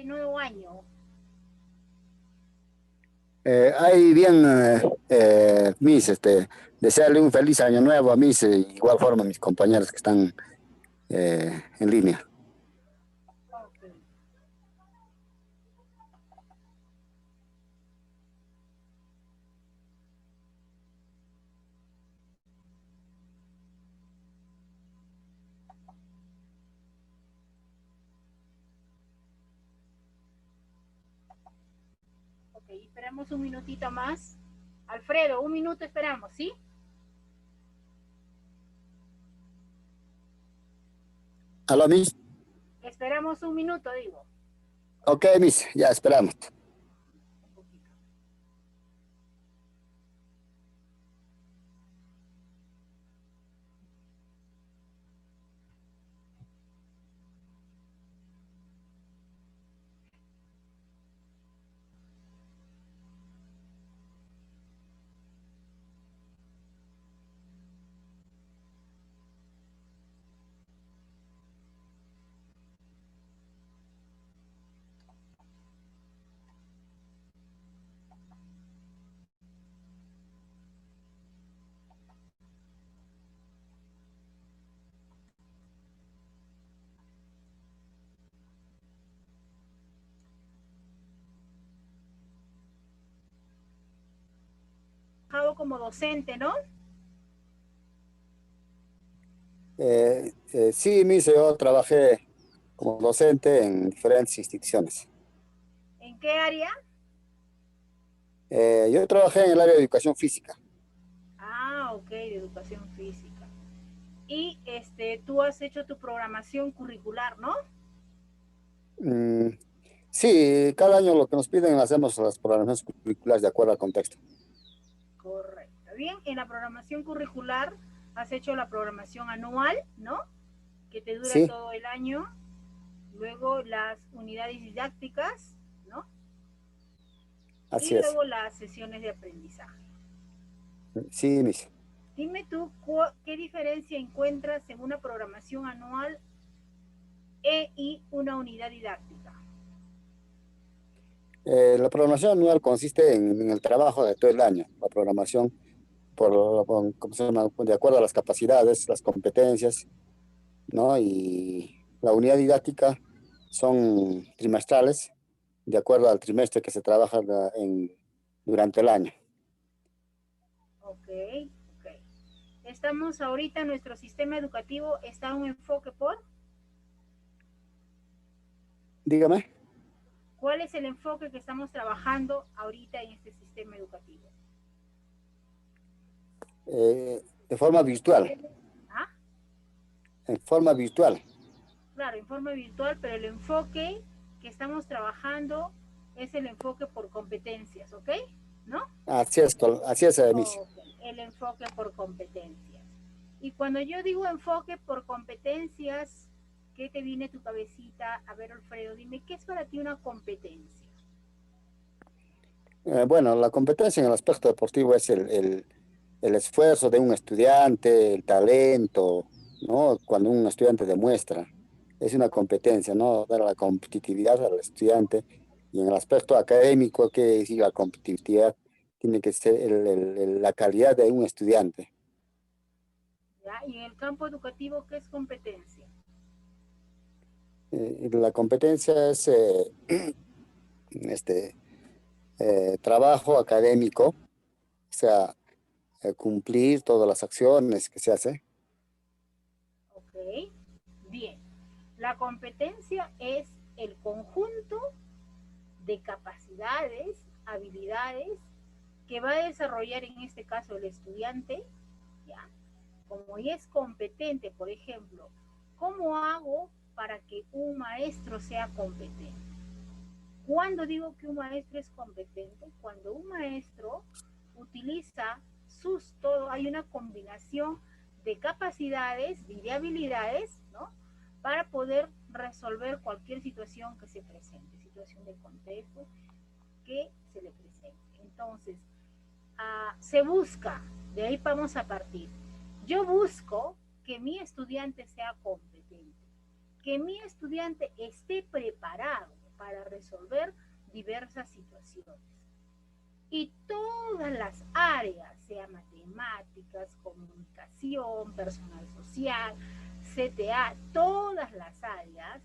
este nuevo año? Ahí bien, Miss, desearle un feliz año nuevo a Miss, igual forma a mis compañeros que están en línea. Ok, ok, esperamos un minutito más. Alfredo, un minuto esperamos, ¿sí? ¿Aló, Miss? Esperamos un minuto, digo. Ok, Miss, ya esperamos. Un poquito. Trabajado como docente, ¿no? Sí, Miss, yo trabajé como docente en diferentes instituciones. ¿En qué área? Yo trabajé en el área de educación física. Ah, ok, de educación física. Y tú has hecho tu programación curricular, ¿no? Mm, sí, cada año lo que nos piden hacemos las programaciones curriculares de acuerdo al contexto. Correcto. Bien, en la programación curricular has hecho la programación anual, ¿no? Que te dura Sí, todo el año. Luego las unidades didácticas, ¿no? Y así es. luego las sesiones de aprendizaje. Sí, Miss. Dime tú qué diferencia encuentras en una programación anual y una unidad didáctica. La programación anual consiste en el trabajo de todo el año. La programación, ¿cómo se llama? De acuerdo a las capacidades, las competencias, ¿no? Y la unidad didáctica son trimestrales, de acuerdo al trimestre que se trabaja durante el año. Ok, ok. Estamos ahorita, nuestro sistema educativo está un enfoque por. Dígame, ¿Cuál es el enfoque que estamos trabajando ahorita en este sistema educativo? de forma virtual, ¿Ah? en forma virtual. Claro, en forma virtual, pero el enfoque que estamos trabajando es el enfoque por competencias, ¿ok? ¿No? Así es, Miss. Ok, el enfoque por competencias. Y cuando yo digo enfoque por competencias, ¿qué te viene a tu cabecita? A ver, Alfredo, dime, ¿qué es para ti una competencia? Bueno, la competencia en el aspecto deportivo es el esfuerzo de un estudiante, el talento, ¿no? Cuando un estudiante demuestra, es una competencia, ¿no? Dar la competitividad al estudiante y en el aspecto académico, que decir la competitividad tiene que ser la calidad de un estudiante. ¿Ya? Y en el campo educativo, ¿qué es competencia? La competencia es este, trabajo académico, o sea, cumplir todas las acciones que se hace. Ok, bien. La competencia es el conjunto de capacidades, habilidades que va a desarrollar en este caso el estudiante, ¿ya? Como ya es competente, por ejemplo, ¿cómo hago para que un maestro sea competente? ¿Cuándo digo que un maestro es competente? Cuando un maestro utiliza todo, hay una combinación de capacidades y de habilidades, ¿no? Para poder resolver cualquier situación que se presente, situación de contexto que se le presente. Entonces, se busca, de ahí vamos a partir. Yo busco que mi estudiante sea competente, que mi estudiante esté preparado para resolver diversas situaciones. Y todas las áreas, sea matemáticas, comunicación, personal social, CTA, todas las áreas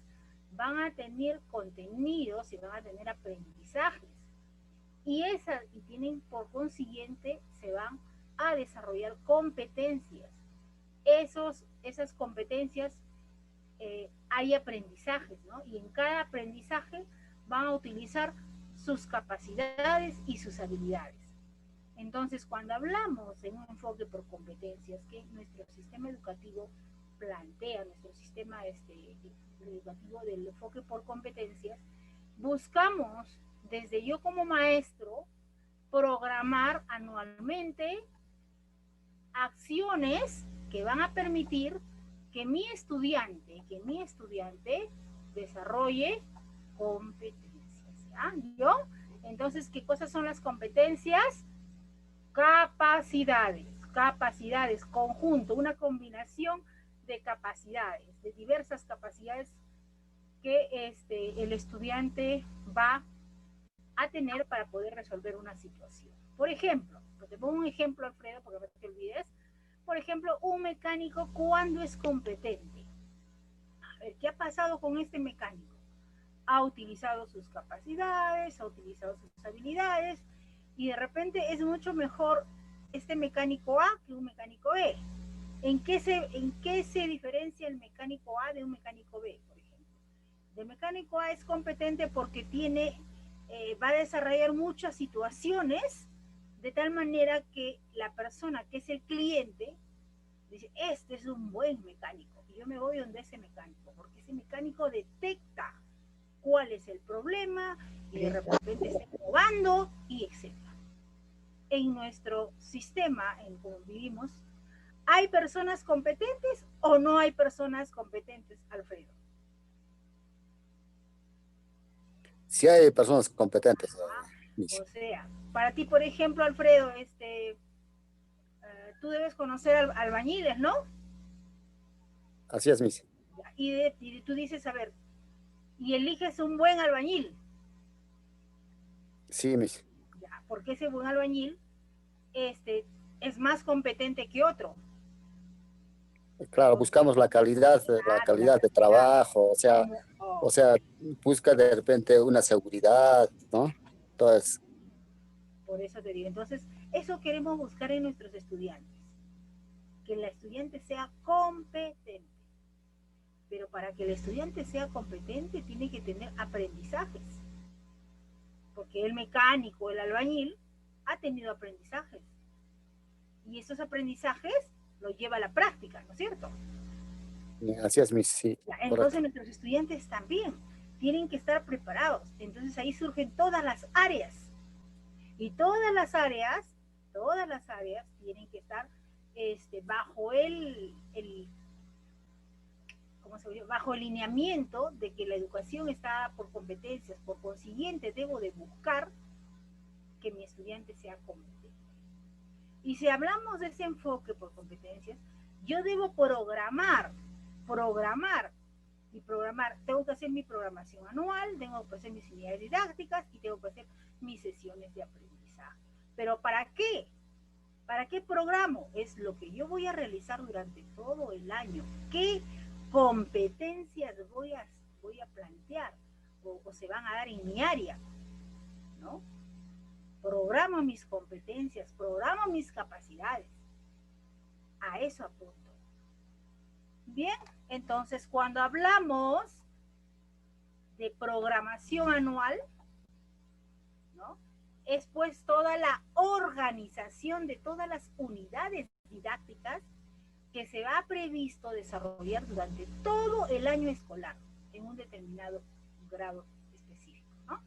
van a tener contenidos y van a tener aprendizajes. Y tienen por consiguiente, se van a desarrollar competencias. Esas competencias hay aprendizajes, ¿no? Y en cada aprendizaje van a utilizar sus capacidades y sus habilidades. Entonces, cuando hablamos de un enfoque por competencias que nuestro sistema educativo plantea, nuestro sistema educativo del enfoque por competencias, buscamos, desde yo como maestro, programar anualmente acciones que van a permitir que mi estudiante desarrolle competencias. ¿Ya? ¿Yo? Entonces, ¿qué cosas son las competencias? Capacidades, conjunto, una combinación de capacidades, de diversas capacidades que el estudiante va a tener para poder resolver una situación. Por ejemplo, te pongo un ejemplo, Alfredo, porque no te olvides. Por ejemplo, un mecánico, ¿cuándo es competente? A ver, ¿qué ha pasado con este mecánico? Ha utilizado sus capacidades, ha utilizado sus habilidades, y de repente es mucho mejor este mecánico A que un mecánico B. ¿En qué se diferencia el mecánico A de un mecánico B, por ejemplo? El mecánico A es competente porque va a desarrollar muchas situaciones de tal manera que la persona que es el cliente dice, este es un buen mecánico, y yo me voy donde ese mecánico, porque ese mecánico detecta cuál es el problema y de repente está innovando y etc. En nuestro sistema en cómo vivimos, ¿hay personas competentes o no hay personas competentes, Alfredo? Sí hay personas competentes. O sea, para ti, por ejemplo, Alfredo, tú debes conocer albañiles, ¿no? Así es, Miss. Y tú dices, a ver, y eliges un buen albañil. Sí, Miss. Ya, porque ese buen albañil es más competente que otro. Claro, buscamos la calidad de trabajo, o sea, busca de repente una seguridad, ¿no? Entonces, por eso te digo, entonces, eso queremos buscar en nuestros estudiantes, que el estudiante sea competente. Pero para que el estudiante sea competente tiene que tener aprendizajes, porque el mecánico, el albañil, ha tenido aprendizajes, y esos aprendizajes los lleva a la práctica, ¿no es cierto? así es, Miss, sí, Entonces correcto. nuestros estudiantes también tienen que estar preparados. Entonces ahí surgen todas las áreas, y todas las áreas tienen que estar bajo bajo el lineamiento de que la educación está por competencias. Por consiguiente, debo de buscar que mi estudiante sea competente. Y si hablamos de ese enfoque por competencias, yo debo programar. Tengo que hacer mi programación anual, tengo que hacer mis unidades didácticas y tengo que hacer mis sesiones de aprendizaje. ¿Pero para qué? ¿Para qué programo? Es lo que yo voy a realizar durante todo el año. ¿Qué competencias voy a plantear o se van a dar en mi área? ¿No? Programo mis competencias, programo mis capacidades. A eso apunto. Bien, entonces cuando hablamos de programación anual, ¿no? Es pues toda la organización de todas las unidades didácticas que se ha previsto desarrollar durante todo el año escolar en un determinado grado específico, ¿no?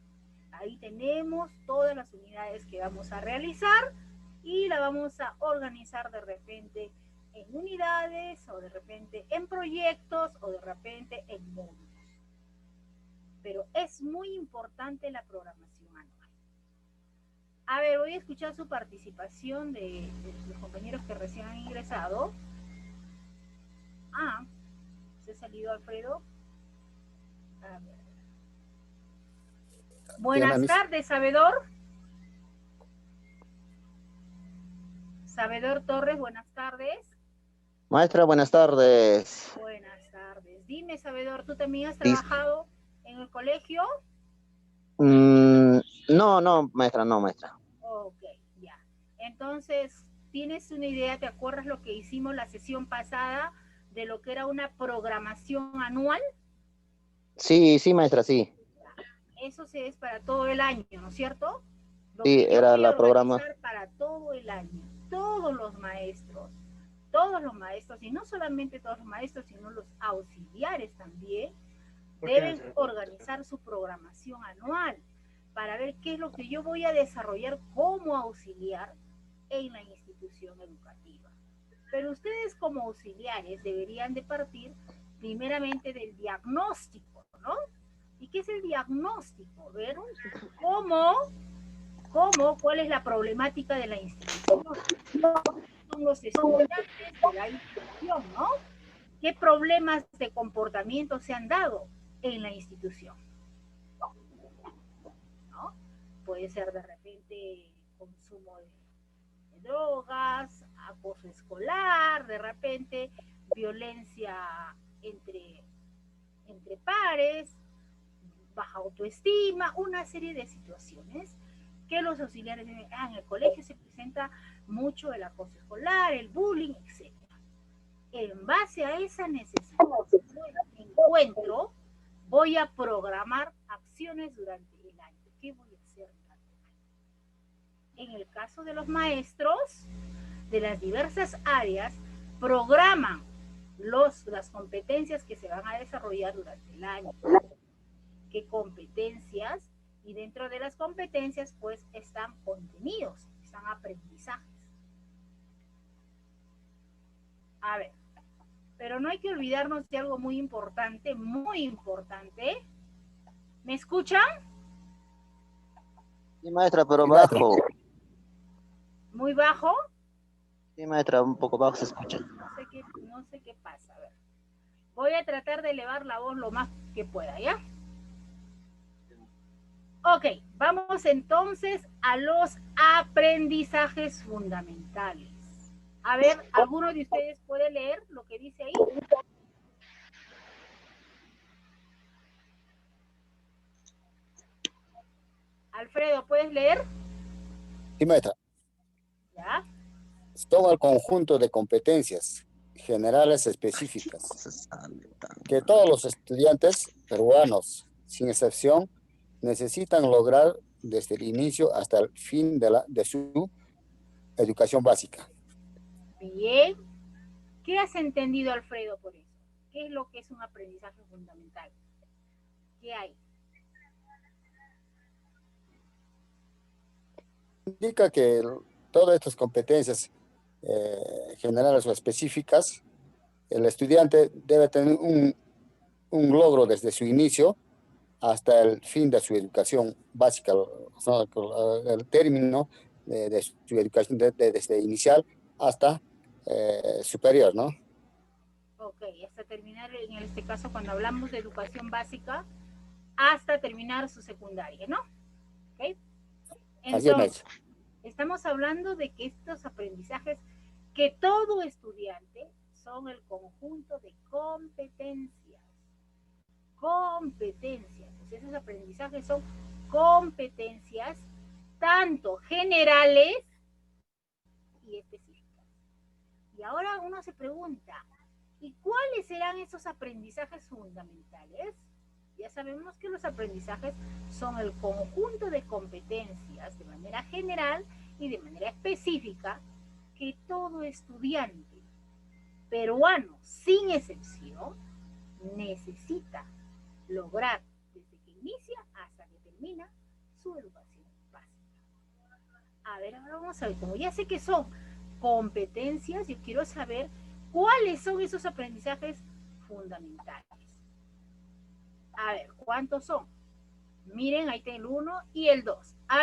Ahí tenemos todas las unidades que vamos a realizar y la vamos a organizar de repente en unidades o de repente en proyectos o de repente en módulos. Pero es muy importante la programación anual. A ver, voy a escuchar su participación de los compañeros que recién han ingresado. ¿Se ha salido Alfredo? A ver. Dígame, Buenas Miss. tardes, sabedor. Sabedor Torres, buenas tardes. Maestra, buenas tardes. Buenas tardes. Dime, sabedor, ¿tú también has Dis- trabajado en el colegio? Mm, no, no, maestra, no, maestra. Ok, ya. Entonces, ¿tienes una idea? ¿Te acuerdas lo que hicimos la sesión pasada de lo que era una programación anual? Sí, sí, maestra, sí. Eso sí es para todo el año, ¿no es cierto? Lo Sí, que yo era voy a la programa. organizar para todo el año, todos los maestros, y no solamente todos los maestros, sino los auxiliares también, deben organizar su programación anual para ver qué es lo que yo voy a desarrollar como auxiliar en la institución educativa. Pero ustedes como auxiliares deberían de partir primeramente del diagnóstico, ¿no? ¿Y qué es el diagnóstico? Ver cuál es la problemática de la institución, son los estudiantes de la institución, ¿no? ¿Qué problemas de comportamiento se han dado en la institución? ¿No? Puede ser de repente consumo de drogas, acoso escolar, de repente violencia entre pares, baja autoestima, una serie de situaciones que los auxiliares en el colegio se presenta mucho el acoso escolar, el bullying, etc. En base a esa necesidad de encuentro, voy a programar acciones durante el año. ¿Qué voy a hacer durante el año? En el caso de los maestros de las diversas áreas, programan las competencias que se van a desarrollar durante el año. ¿Qué competencias? Y dentro de las competencias, pues, están contenidos, están aprendizajes. A ver, pero no hay que olvidarnos de algo muy importante, muy importante. ¿Me escuchan? Sí, maestra, pero Sí, maestra. bajo. ¿Muy bajo? Sí, maestra, un poco bajo se escucha. No sé qué pasa. A ver. Voy a tratar de elevar la voz lo más que pueda, ¿ya? Ok, vamos entonces a los aprendizajes fundamentales. A ver, ¿alguno de ustedes puede leer lo que dice ahí? Alfredo, ¿puedes leer? Sí, maestra. ¿Ya? Son el conjunto de competencias generales específicas Se sale tan que mal. todos los estudiantes peruanos, sin excepción, necesitan lograr desde el inicio hasta el fin de su educación básica. Bien. ¿Qué has entendido, Alfredo, por eso? ¿Qué es lo que es un aprendizaje fundamental? ¿Qué hay? Indica que todas estas competencias generales o específicas, el estudiante debe tener un logro desde su inicio hasta el fin de su educación básica, o sea, el término de su educación desde inicial hasta superior, ¿no? Ok, hasta terminar, en este caso, cuando hablamos de educación básica, hasta terminar su secundaria, ¿no? Ok. Así es, Entonces, maestro. estamos hablando de que estos aprendizajes que todo estudiante son el conjunto de competencias. Competencias. Pues esos aprendizajes son competencias tanto generales y específicas. Y ahora uno se pregunta, ¿y cuáles serán esos aprendizajes fundamentales? Ya sabemos que los aprendizajes son el conjunto de competencias de manera general y de manera específica que todo estudiante peruano, sin excepción, necesita lograr desde que inicia hasta que termina su educación básica. A ver, ahora vamos a ver, como ya sé que son competencias, yo quiero saber cuáles son esos aprendizajes fundamentales. A ver, ¿cuántos son? Miren, ahí está el 1 y el 2. A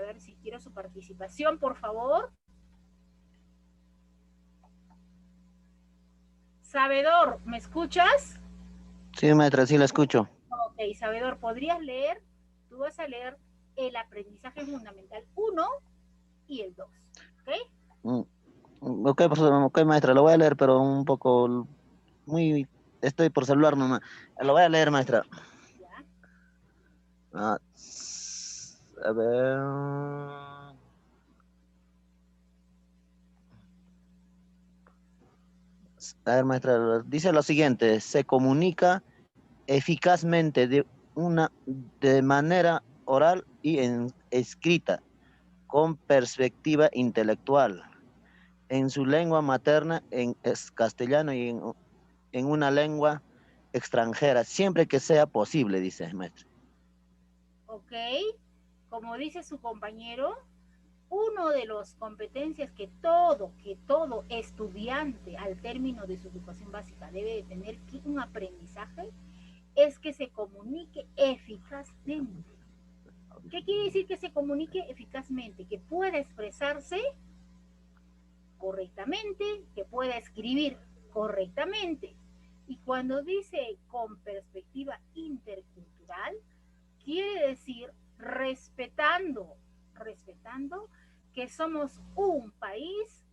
ver si quiero su participación, por favor. Sabedor, ¿me escuchas? Sí, maestra, sí la escucho. Ok, Sabedor, ¿podrías leer tú vas a leer el aprendizaje fundamental 1 y el 2. ¿Ok? Mm, Ok, profesor, ok, maestra, lo voy a leer, pero un poco muy... Estoy por celular nomás. Lo voy a leer, maestra. ¿Ya? Ah, a ver... A ver, maestra, dice lo siguiente, se comunica eficazmente de manera oral y escrita, con perspectiva intelectual, en su lengua materna, es castellano y en una lengua extranjera, siempre que sea posible, dice maestra. ¿Ok? Como dice su compañero, uno de las competencias que todo estudiante al término de su educación básica debe de tener un aprendizaje es que se comunique eficazmente. ¿Qué quiere decir que se comunique eficazmente? Que pueda expresarse correctamente, que pueda escribir correctamente. Y cuando dice con perspectiva intercultural, quiere decir respetando que somos un país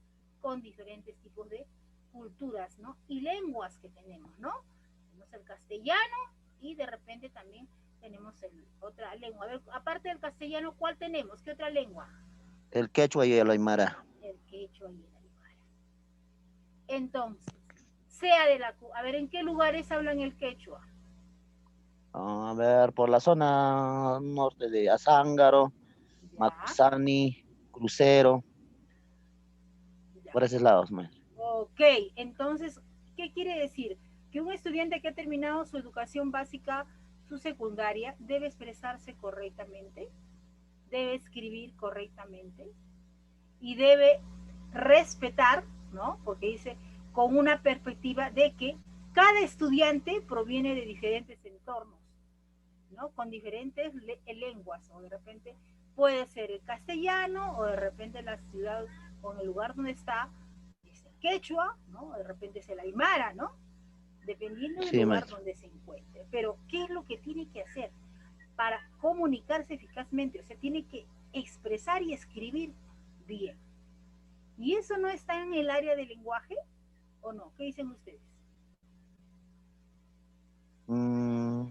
con diferentes tipos de culturas, ¿no? Y lenguas que tenemos, ¿no? Tenemos el castellano y de repente también tenemos otra lengua. A ver, aparte del castellano, ¿cuál tenemos? ¿Qué otra lengua? El quechua y el aymara. El quechua y el aymara. Entonces, sea de la... A ver, ¿en qué lugares hablan el quechua? A ver, por la zona norte de Azángaro, Ya, Macusani, Crucero, ya. por esos lados, maestra. Ok, entonces, ¿qué quiere decir? Que un estudiante que ha terminado su educación básica, su secundaria, debe expresarse correctamente, debe escribir correctamente y debe respetar, ¿no? Porque dice, con una perspectiva de que cada estudiante proviene de diferentes entornos, ¿no? Con diferentes lenguas, o de repente puede ser el castellano, o de repente la ciudad o en el lugar donde está es el quechua, ¿no? O de repente es el aymara, ¿no? Dependiendo del Sí, lugar maestra. donde se encuentre. Pero, ¿qué es lo que tiene que hacer para comunicarse eficazmente? O sea, tiene que expresar y escribir bien. ¿Y eso no está en el área del lenguaje o no? ¿Qué dicen ustedes? Mm,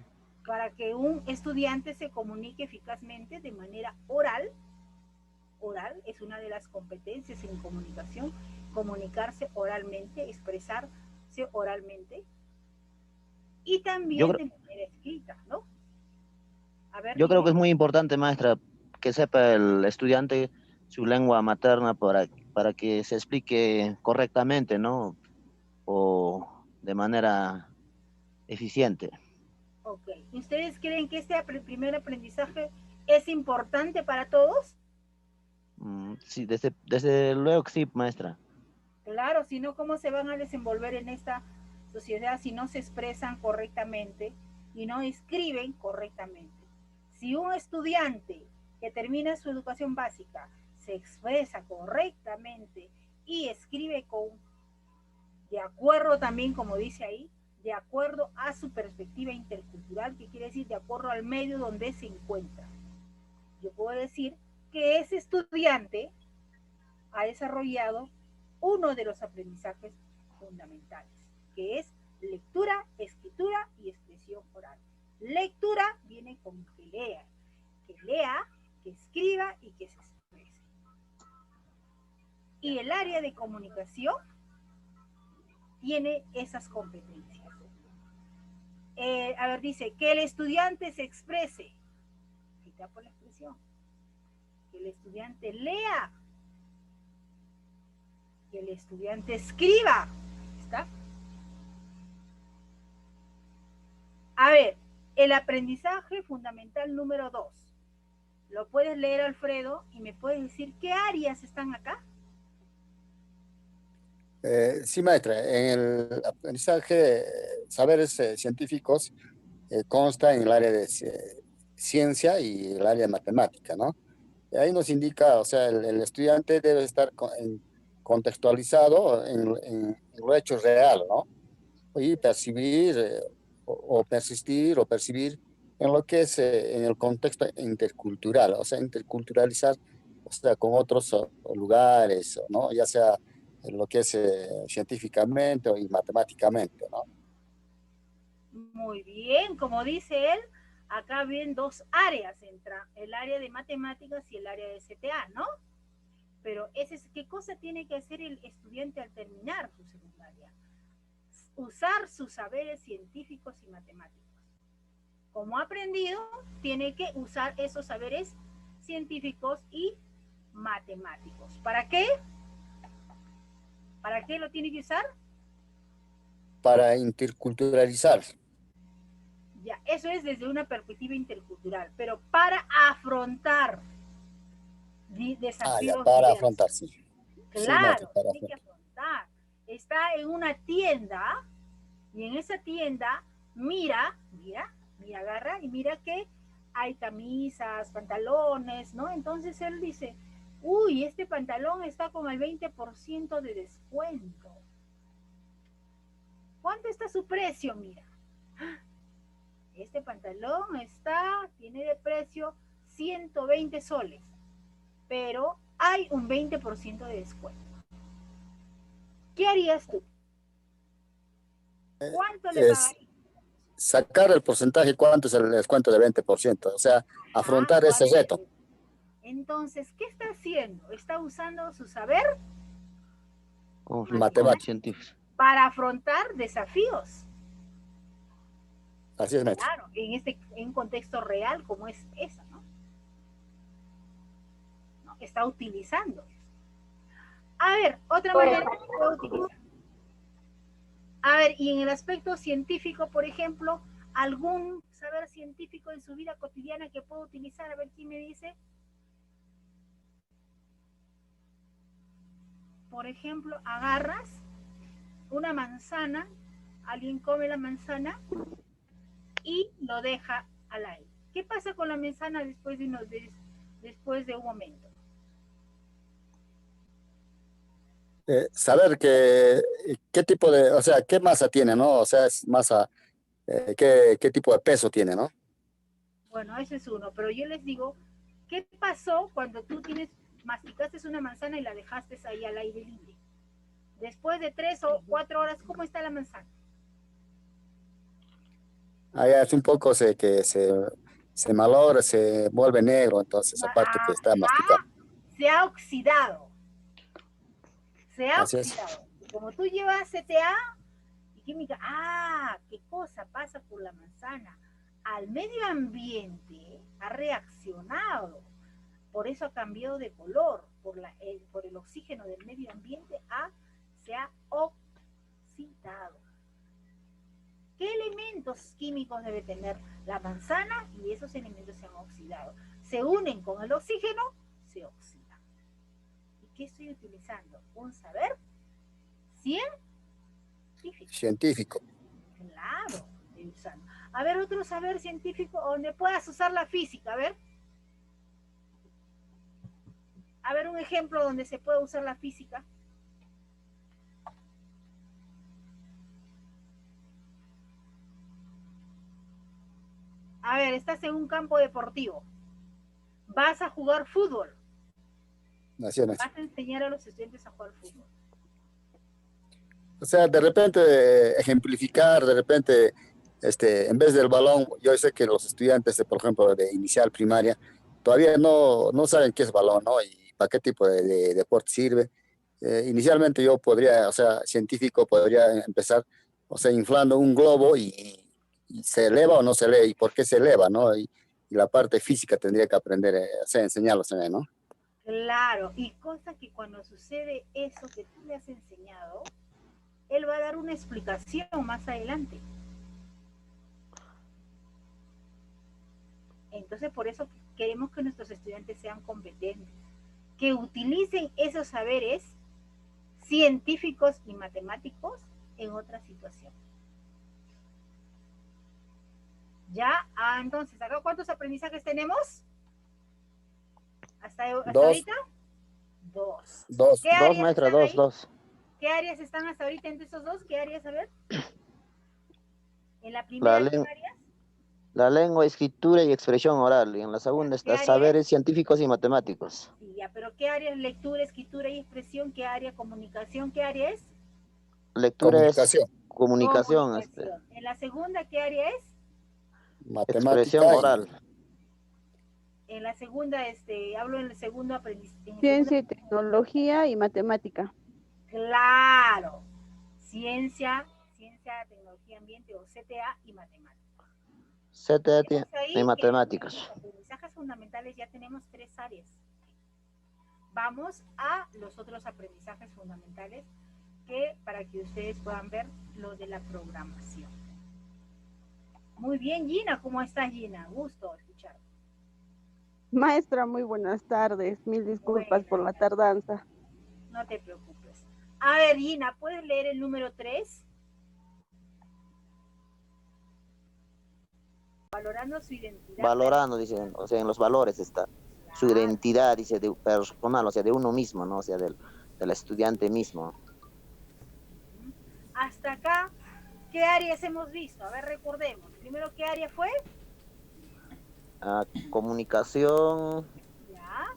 Para que un estudiante se comunique eficazmente de manera oral, oral es una de las competencias en comunicación, comunicarse oralmente, expresarse oralmente y yo también creo, de manera escrita, ¿no? A ver, yo creo que dime. es muy importante, maestra, que sepa el estudiante su lengua materna para que se explique correctamente, ¿no? O de manera eficiente. Ok. ¿Ustedes creen que este primer aprendizaje es importante para todos? Sí, desde luego que sí, maestra. Claro, si no, ¿cómo se van a desenvolver en esta sociedad si no se expresan correctamente y no escriben correctamente? Si un estudiante que termina su educación básica se expresa correctamente y escribe de acuerdo también, como dice ahí, de acuerdo a su perspectiva intercultural, que quiere decir de acuerdo al medio donde se encuentra. Yo puedo decir que ese estudiante ha desarrollado uno de los aprendizajes fundamentales, que es lectura, escritura y expresión oral. Lectura viene con que lea, que escriba y que se exprese. Y el área de comunicación tiene esas competencias. A ver, dice, que el estudiante se exprese, quita por la expresión, que el estudiante lea, que el estudiante escriba, ¿está? A ver, el aprendizaje fundamental número 2. Lo puedes leer, Alfredo, y me puedes decir qué áreas están acá. Sí, maestra, en el aprendizaje, saberes científicos consta en el área de ciencia y el área de matemática, ¿no? Y ahí nos indica, o sea, el estudiante debe estar contextualizado en lo hecho real, ¿no? Y percibir o persistir o percibir en lo que es en el contexto intercultural, o sea, interculturalizar, o sea, con otros lugares, ¿no? Ya sea en lo que es científicamente y matemáticamente, ¿no? Muy bien, como dice él, acá ven dos áreas, entra el área de matemáticas y el área de CTA, ¿no? Pero ese es, ¿qué cosa tiene que hacer el estudiante al terminar su secundaria? Usar sus saberes científicos y matemáticos. Como ha aprendido, tiene que usar esos saberes científicos y matemáticos. ¿Para qué? ¿Para qué lo tiene que usar? Para interculturalizar. Ya, eso es desde una perspectiva intercultural, pero para afrontar Ah, ya, desafíos para diversos. afrontar, sí. Sí, Mati, Claro, para tiene que afrontar. afrontar. Está en una tienda y en esa tienda mira, agarra y mira que hay camisas, pantalones, ¿no? Entonces él dice, uy, este pantalón está con el 20% de descuento. ¿Cuánto está su precio? Mira, este pantalón tiene de precio 120 soles, pero hay un 20% de descuento. ¿Qué harías tú? ¿Cuánto le Es pagarías? sacar el porcentaje, cuánto es el descuento de 20%, o sea, Ah, afrontar ese ¿cuál es reto. el? Entonces, ¿qué está haciendo? Está usando su saber Matemático. matemático Científicos. para afrontar desafíos. Así es, Mati. Claro, en un contexto real como es esa, ¿no? ¿No? Está utilizando. A ver, otra manera que puede utilizar. A ver, y en el aspecto científico, por ejemplo, algún saber científico en su vida cotidiana que pueda utilizar, a ver quién me dice. Por ejemplo, agarras una manzana, alguien come la manzana y lo deja al aire. ¿Qué pasa con la manzana después de un momento? Saber qué tipo de, o sea, qué masa tiene, ¿no? O sea, es masa, qué tipo de peso tiene, ¿no? Bueno, ese es uno, pero yo les digo, ¿qué pasó cuando tú masticaste una manzana y la dejaste ahí al aire libre? Después de 3 o 4 horas, ¿cómo está la manzana? Allá es un poco se malogra, se vuelve negro, entonces esa parte que está masticada. Ajá, se ha oxidado, se ha Así es. oxidado. Y como tú llevas CTA y química, ¿qué cosa pasa con la manzana? Al medio ambiente ha reaccionado, por eso ha cambiado de color, por el oxígeno del medio ambiente se ha oxidado. ¿Qué elementos químicos debe tener la manzana? Y esos elementos se han oxidado. Se unen con el oxígeno, se oxidan. ¿Y qué estoy utilizando? Un saber científico. Científico. Claro, estoy usando. A ver, otro saber científico donde puedas usar la física. A ver un ejemplo donde se pueda usar la física. A ver, estás en un campo deportivo. Vas a jugar fútbol. Así es. Vas a enseñar a los estudiantes a jugar fútbol. O sea, de repente ejemplificar, de repente, en vez del balón, yo sé que los estudiantes, por ejemplo, de inicial primaria, todavía no saben qué es balón, ¿no? Y para qué tipo de deporte sirve. Inicialmente yo podría, o sea, científico podría empezar, o sea, inflando un globo y se eleva o no se eleva, y por qué se eleva, ¿no? Y la parte física tendría que aprender, o sea, enseñarlos también, ¿no? Claro, y cosa que cuando sucede eso que tú le has enseñado, él va a dar una explicación más adelante. Entonces, por eso queremos que nuestros estudiantes sean competentes, que utilicen esos saberes científicos y matemáticos en otra situación. Ya, entonces, ¿acá cuántos aprendizajes tenemos? ¿Hasta Dos, ahorita? Dos. dos. ¿Qué Dos, áreas maestra, están dos, ahí? dos. ¿Qué áreas están hasta ahorita entre esos dos? ¿Qué áreas, a ver? En la La, primera, ¿qué len- áreas? La lengua, escritura y expresión oral. Y en la segunda ¿Qué está área es? saberes científicos y matemáticos. Sí, ya, pero ¿qué área es lectura, escritura y expresión? ¿Qué área comunicación? ¿Qué área es? Lectura es Comunicación, comunicación, Comunicación. En la segunda, ¿qué área es? matemática expresión y oral. En la segunda, hablo en el segundo aprendizaje. Ciencia y tecnología y matemática. Claro. Ciencia, tecnología, ambiente o CTA y matemáticas. CTT Vemos ahí y que matemáticas. en los aprendizajes fundamentales ya tenemos 3 áreas. Vamos a los otros aprendizajes fundamentales que para que ustedes puedan ver lo de la programación. Muy bien, Gina, ¿cómo estás, Gina? Gusto escucharte. Maestra, muy buenas tardes. Mil disculpas por la tardanza. No te preocupes. A ver, Gina, ¿puedes leer el número 3? Valorando su identidad. Valorando, dice, o sea, en los valores está. Su identidad, dice, de personal, o sea, de uno mismo, ¿no? O sea, del estudiante mismo. Hasta acá, ¿qué áreas hemos visto? A ver, recordemos. Primero, ¿qué área fue? Comunicación, Ya,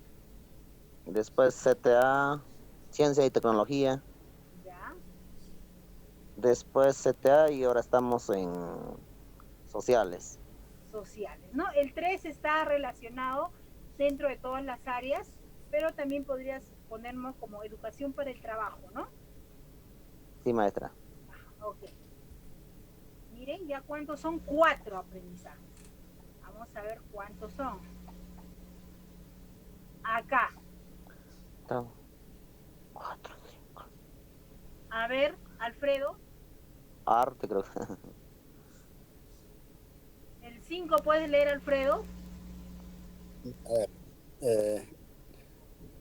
después CTA, ciencia y tecnología, ya. después CTA y ahora estamos en sociales. Sociales, ¿no? El 3 está relacionado dentro de todas las áreas, pero también podrías ponernos como educación para el trabajo, ¿no? Sí, maestra. Ok. Miren, ya cuántos son 4 aprendizajes. Vamos a ver cuántos son. Acá. 4, 5. A ver, Alfredo. Arte, creo. El 5 puedes leer, Alfredo. a ver,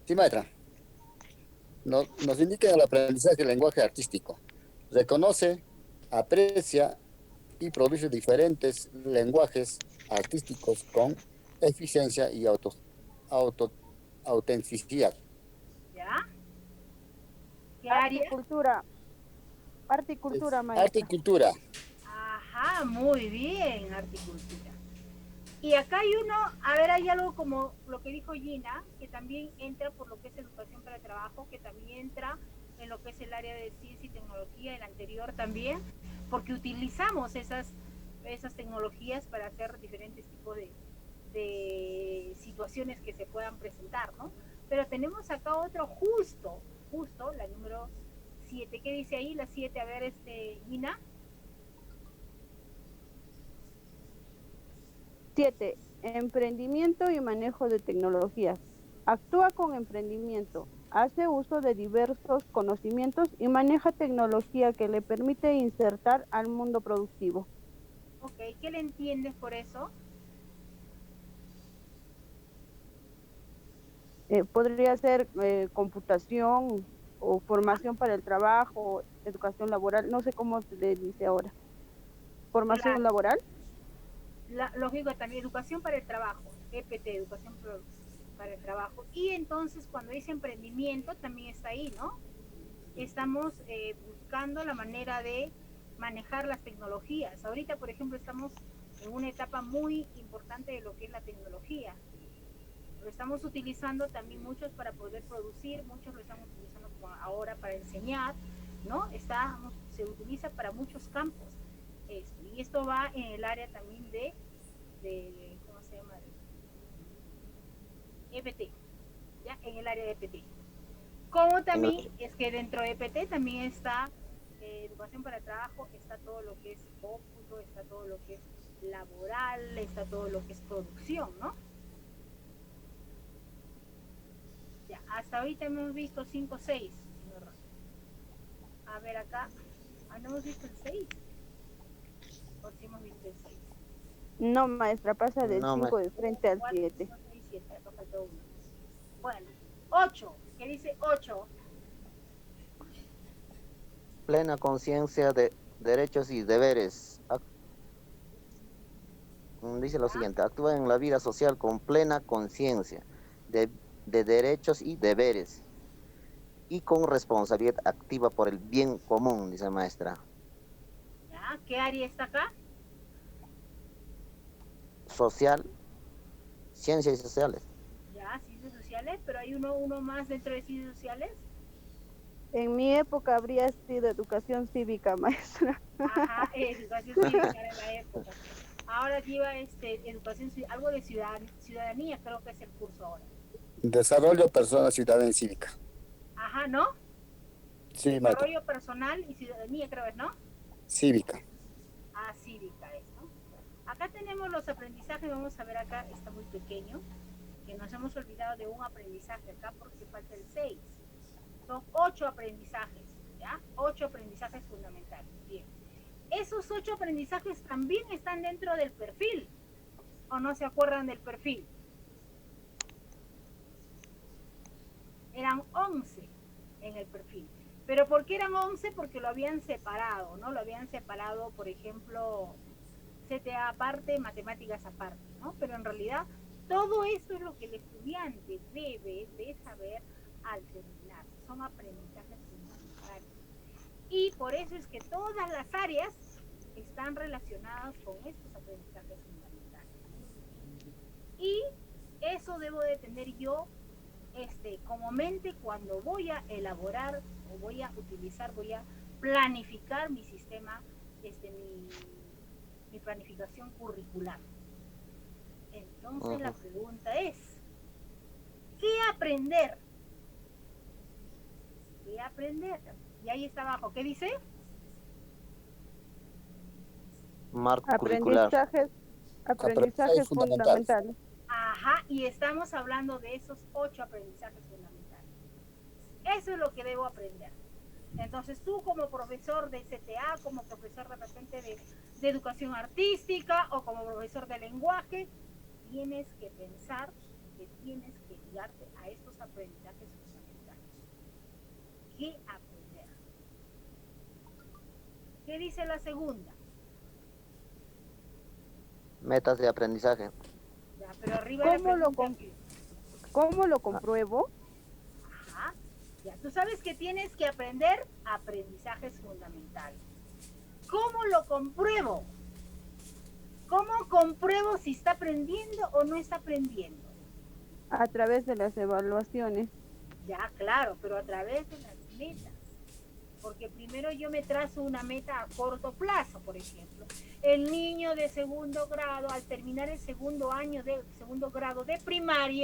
sí, maestra. Nos indica el aprendizaje del lenguaje artístico. Reconoce, aprecia y produce diferentes lenguajes artísticos con eficiencia y auto, autenticidad. ¿Ya? ¿Qué área? Arte y cultura, Arte y maestra. cultura. Ajá, muy bien, arte y cultura. Y acá hay uno, a ver, hay algo como lo que dijo Gina, que también entra por lo que es educación para el trabajo, que también entra en lo que es el área de ciencia y tecnología, el anterior también, porque utilizamos esas tecnologías para hacer diferentes tipos de situaciones que se puedan presentar, ¿no? Pero tenemos acá otro justo, la número 7. ¿Qué dice ahí la 7? A ver, Gina. 7. Emprendimiento y manejo de tecnologías. Actúa con emprendimiento. Hace uso de diversos conocimientos y maneja tecnología que le permite insertar al mundo productivo. Ok, ¿qué le entiendes por eso? Podría ser computación o formación para el trabajo, educación laboral, no sé cómo se le dice ahora. ¿Formación Claro. laboral? Lógico, también educación para el trabajo, EPT, educación para el trabajo. Y entonces cuando dice emprendimiento también está ahí, ¿no? Estamos buscando la manera de manejar las tecnologías. Ahorita, por ejemplo, estamos en una etapa muy importante de lo que es la tecnología. Lo estamos utilizando también muchos para poder producir, muchos lo estamos utilizando ahora para enseñar, ¿no? Se utiliza para muchos campos. Y esto va en el área también de ¿cómo se llama? EPT, ¿ya? En el área de EPT. Como también es que dentro de EPT también está educación para el trabajo, está todo lo que es cómputo, está todo lo que es laboral, está todo lo que es producción, ¿no? Ya, hasta ahorita hemos visto 5, 6. A ver acá, ¿no hemos visto el 6? ¿O sí hemos visto el 6? No, maestra, pasa del No, 5 de frente al 4, 7. 5, 6, 7, acá faltó uno. Bueno, 8, ¿qué dice 8? plena conciencia de derechos y deberes. Dice lo siguiente, actúa en la vida social con plena conciencia de derechos y deberes y con responsabilidad activa por el bien común, dice maestra. ¿Ya? ¿Qué área está acá? social, ciencias sociales. Ya, ciencias sociales, pero hay uno más dentro de ciencias sociales. En mi época habría sido educación cívica, maestra. Ajá, educación cívica era la época. Ahora lleva educación, algo de ciudadanía, creo que es el curso ahora. Desarrollo personal, ciudadana y cívica. Ajá, ¿no? Sí, maestra. Desarrollo personal y ciudadanía, creo es, ¿no? Cívica. Ah, cívica es, ¿no? Acá tenemos los aprendizajes, vamos a ver acá, está muy pequeño, que nos hemos olvidado de un aprendizaje acá porque falta el 6. Son 8 aprendizajes, ¿ya? 8 aprendizajes fundamentales. Bien. Esos 8 aprendizajes también están dentro del perfil, ¿o no se acuerdan del perfil? Eran 11 en el perfil. ¿Pero por qué eran 11? Porque lo habían separado, ¿no? Lo habían separado, por ejemplo, CTA aparte, matemáticas aparte, ¿no? Pero en realidad todo eso es lo que el estudiante debe de saber al terminar. Son aprendizajes fundamentales. Y por eso es que todas las áreas están relacionadas con estos aprendizajes fundamentales. Y eso debo de tener yo como mente cuando voy a elaborar o voy a utilizar, voy a planificar mi sistema, mi planificación curricular. Entonces la pregunta es, ¿qué aprender? ¿Qué aprender? Y ahí está abajo, ¿qué dice? Marco curricular. Aprendizajes fundamentales. Ajá, y estamos hablando de esos 8 aprendizajes fundamentales. Eso es lo que debo aprender. Entonces tú como profesor de CTA, como profesor de repente de educación artística o como profesor de lenguaje, tienes que pensar que tienes que guiarte a estos aprendizajes fundamentales. ¿Qué aprender? ¿Qué dice la segunda? Metas de aprendizaje. Ya, pero arriba ¿Cómo lo compruebo? Ajá. Ya, tú sabes que tienes que aprender aprendizajes fundamentales. ¿Cómo lo compruebo? ¿Cómo compruebo si está aprendiendo o no está aprendiendo? A través de las evaluaciones. Ya, claro, pero a través de las metas. Porque primero yo me trazo una meta a corto plazo, por ejemplo. El niño de segundo grado, al terminar el segundo año de segundo grado de primaria,